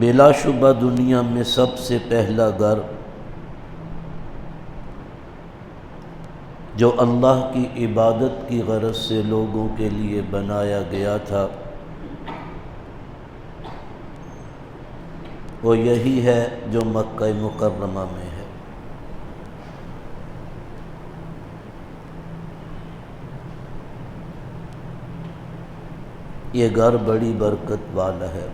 بلا شبہ دنیا میں سب سے پہلا گھر جو اللہ کی عبادت کی غرض سے لوگوں کے لیے بنایا گیا تھا وہ یہی ہے جو مکہ مکرمہ میں ہے۔ یہ گھر بڑی برکت والا ہے۔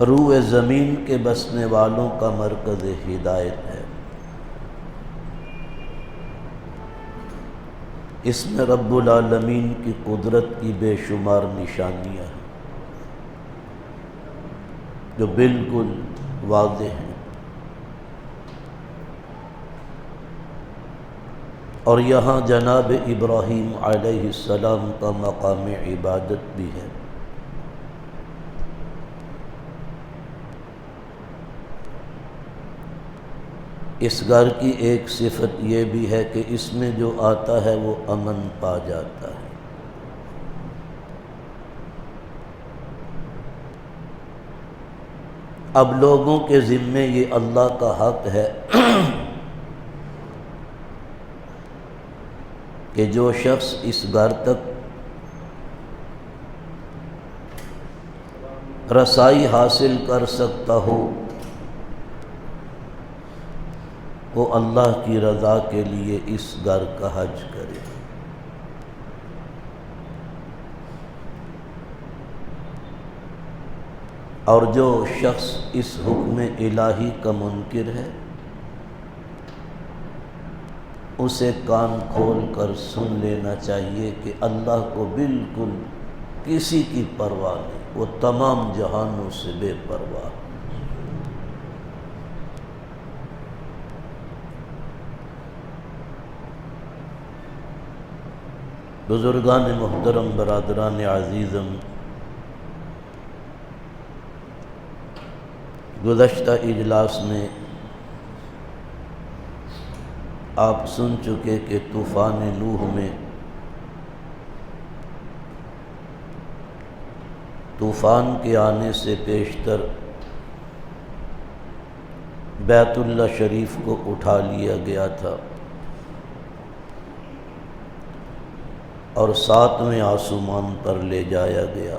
روئے زمین کے بسنے والوں کا مرکز ہدایت ہے۔ اس میں رب العالمین کی قدرت کی بے شمار نشانیاں ہیں جو بالکل واضح ہیں، اور یہاں جناب ابراہیم علیہ السلام کا مقام عبادت بھی ہے۔ اس گھر کی ایک صفت یہ بھی ہے کہ اس میں جو آتا ہے وہ امن پا جاتا ہے۔ اب لوگوں کے ذمے یہ اللہ کا حق ہے کہ جو شخص اس گھر تک رسائی حاصل کر سکتا ہو وہ اللہ کی رضا کے لیے اس گھر کا حج کرے۔ اور جو شخص اس حکم الہی کا منکر ہے اسے کان کھول کر سن لینا چاہیے کہ اللہ کو بالکل کسی کی پرواہ نہیں، وہ تمام جہانوں سے بے پرواہ۔ بزرگان محترم، برادران عزیزم، گزشتہ اجلاس میں آپ سن چکے کہ طوفان نوح میں طوفان کے آنے سے پیشتر بیت اللہ شریف کو اٹھا لیا گیا تھا اور 7ویں آسمان پر لے جایا گیا۔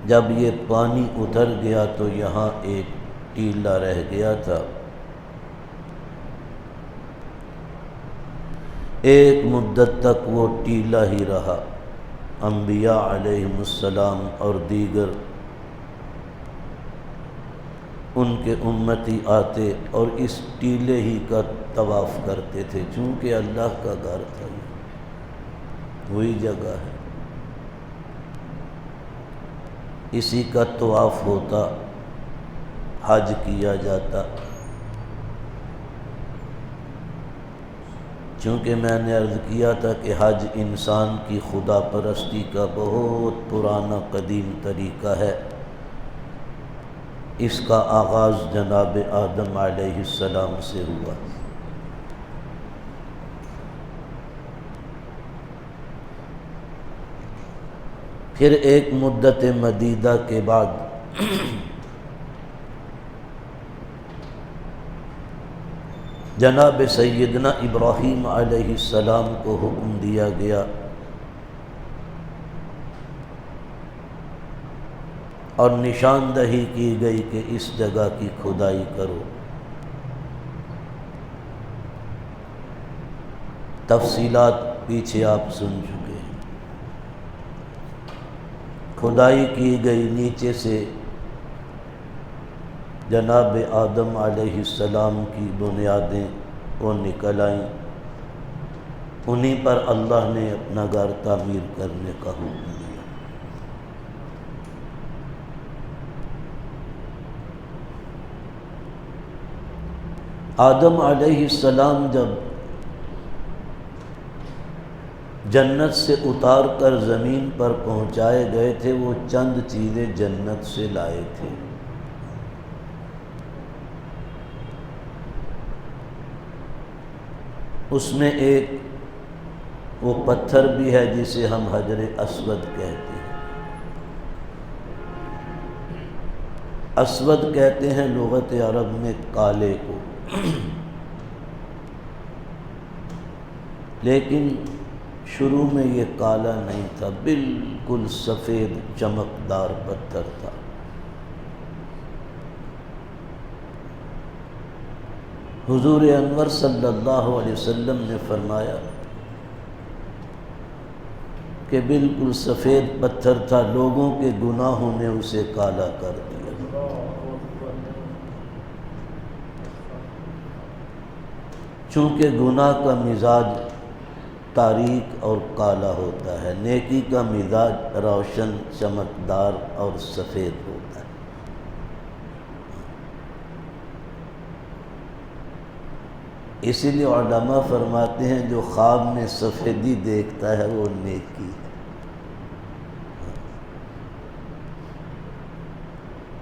جب یہ پانی اتر گیا تو یہاں ایک ٹیلہ رہ گیا تھا۔ ایک مدت تک وہ ٹیلہ ہی رہا۔ انبیاء علیہم السلام اور دیگر ان کے امتی آتے اور اس ٹیلے ہی کا طواف کرتے تھے، چونکہ اللہ کا گھر تھا، وہی جگہ ہے، اسی کا طواف ہوتا، حج کیا جاتا۔ چونکہ میں نے عرض کیا تھا کہ حج انسان کی خدا پرستی کا بہت پرانا قدیم طریقہ ہے۔ اس کا آغاز جناب آدم علیہ السلام سے ہوا۔ پھر ایک مدت مدیدہ کے بعد جناب سیدنا ابراہیم علیہ السلام کو حکم دیا گیا اور نشاندہی کی گئی کہ اس جگہ کی کھدائی کرو۔ تفصیلات پیچھے آپ سن چکے ہیں۔ کھدائی کی گئی، نیچے سے جناب آدم علیہ السلام کی بنیادیں وہ نکل آئیں، انہی پر اللہ نے اپنا گھر تعمیر کرنے کا حکم دیا۔ آدم علیہ السلام جب جنت سے اتار کر زمین پر پہنچائے گئے تھے وہ چند چیزیں جنت سے لائے تھے۔ اس میں ایک وہ پتھر بھی ہے جسے ہم حجر اسود کہتے ہیں۔ اسود کہتے ہیں لغت عرب میں کالے کو، لیکن شروع میں یہ کالا نہیں تھا، بالکل سفید چمکدار پتھر تھا۔ حضور انور صلی اللہ علیہ وسلم نے فرمایا کہ بالکل سفید پتھر تھا، لوگوں کے گناہوں نے اسے کالا کر دیا۔ چونکہ گناہ کا مزاج تاریک اور کالا ہوتا ہے، نیکی کا مزاج روشن چمکدار اور سفید ہوتا ہے۔ اسی لیے علماء فرماتے ہیں جو خواب میں سفیدی دیکھتا ہے وہ نیکی ہے،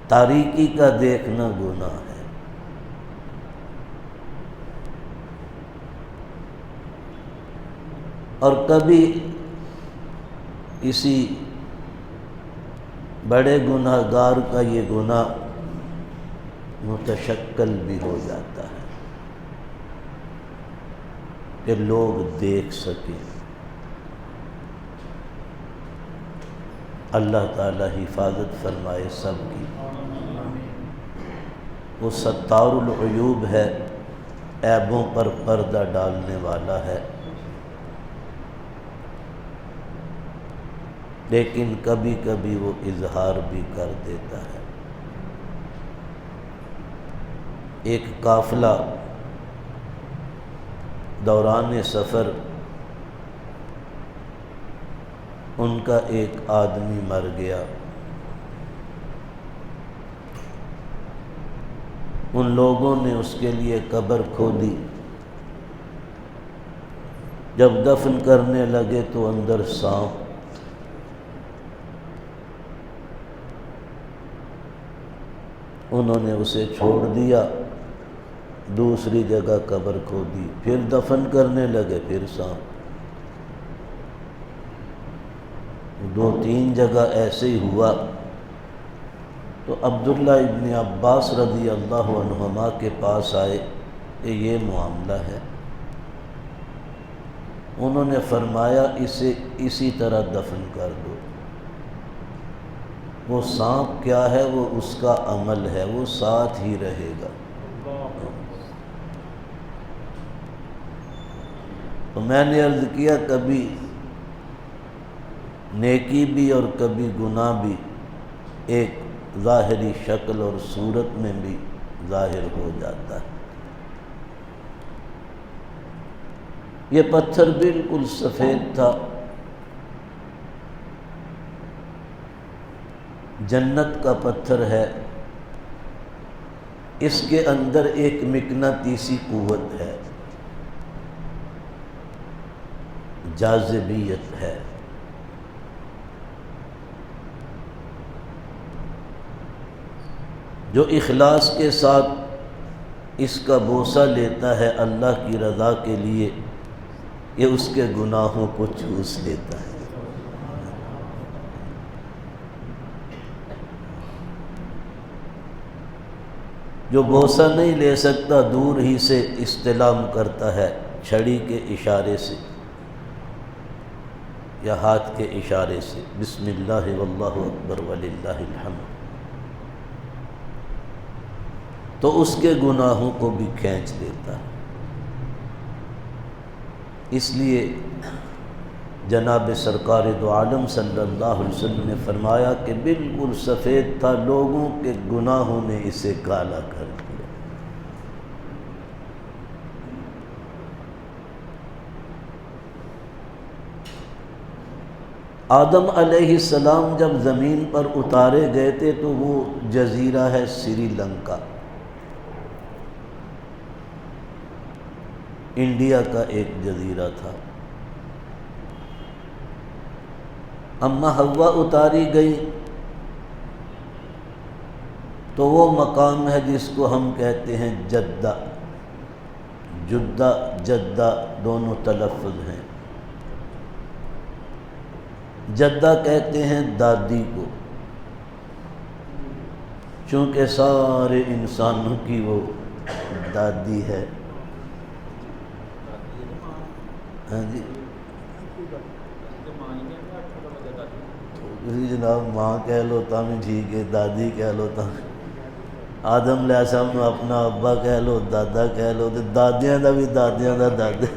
تاریکی کا دیکھنا گناہ ہے۔ اور کبھی کسی بڑے گناہ گار کا یہ گناہ متشکل بھی ہو جاتا ہے کہ لوگ دیکھ سکیں۔ اللہ تعالی حفاظت فرمائے سب کی۔ وہ ستار العیوب ہے، عیبوں پر پردہ ڈالنے والا ہے، لیکن کبھی کبھی وہ اظہار بھی کر دیتا ہے۔ ایک قافلہ دوران سفر ان کا ایک آدمی مر گیا۔ ان لوگوں نے اس کے لیے قبر کھودی، جب دفن کرنے لگے تو اندر سانپ۔ انہوں نے اسے چھوڑ دیا، دوسری جگہ قبر کھودی، پھر دفن کرنے لگے، پھر سانپ۔ 2-3 جگہ ایسے ہی ہوا تو عبداللہ ابن عباس رضی اللہ عنہما کے پاس آئے کہ یہ معاملہ ہے۔ انہوں نے فرمایا اسے اسی طرح دفن کر دو، وہ سانپ کیا ہے، وہ اس کا عمل ہے، وہ ساتھ ہی رہے گا۔ تو میں نے عرض کیا کبھی نیکی بھی اور کبھی گناہ بھی ایک ظاہری شکل اور صورت میں بھی ظاہر ہو جاتا ہے۔ یہ پتھر بالکل سفید تھا، جنت کا پتھر ہے، اس کے اندر ایک مقناطیسی قوت ہے، جاذبیت ہے۔ جو اخلاص کے ساتھ اس کا بوسہ لیتا ہے اللہ کی رضا کے لیے، یہ اس کے گناہوں کو چوس لیتا ہے۔ جو بوسہ نہیں لے سکتا دور ہی سے استلام کرتا ہے، چھڑی کے اشارے سے یا ہاتھ کے اشارے سے، بسم اللہ واللہ اکبر وللہ الحمد، تو اس کے گناہوں کو بھی کھینچ لیتا ہے۔ اس لیے جناب سرکار دو عالم صلی اللہ علیہ وسلم نے فرمایا کہ بالکل سفید تھا، لوگوں کے گناہوں نے اسے کالا کر دیا۔ آدم علیہ السلام جب زمین پر اتارے گئے تھے تو وہ جزیرہ ہے سری لنکا، انڈیا کا ایک جزیرہ تھا۔ اماں حوا اتاری گئی تو وہ مقام ہے جس کو ہم کہتے ہیں جدہ، جدہ دونوں تلفظ ہیں۔ جدہ کہتے ہیں دادی کو، چونکہ سارے انسانوں کی وہ دادی ہے۔ ہاں جی، جناب ماں کہہ لو تا بھی ٹھیک ہے، دادی کہہ لو تا۔ آدم علیہ السلام نے اپنا ابا کہہ لو، دادا کہہ لو، تے دادیاں دا بھی دادیاں دا دادے۔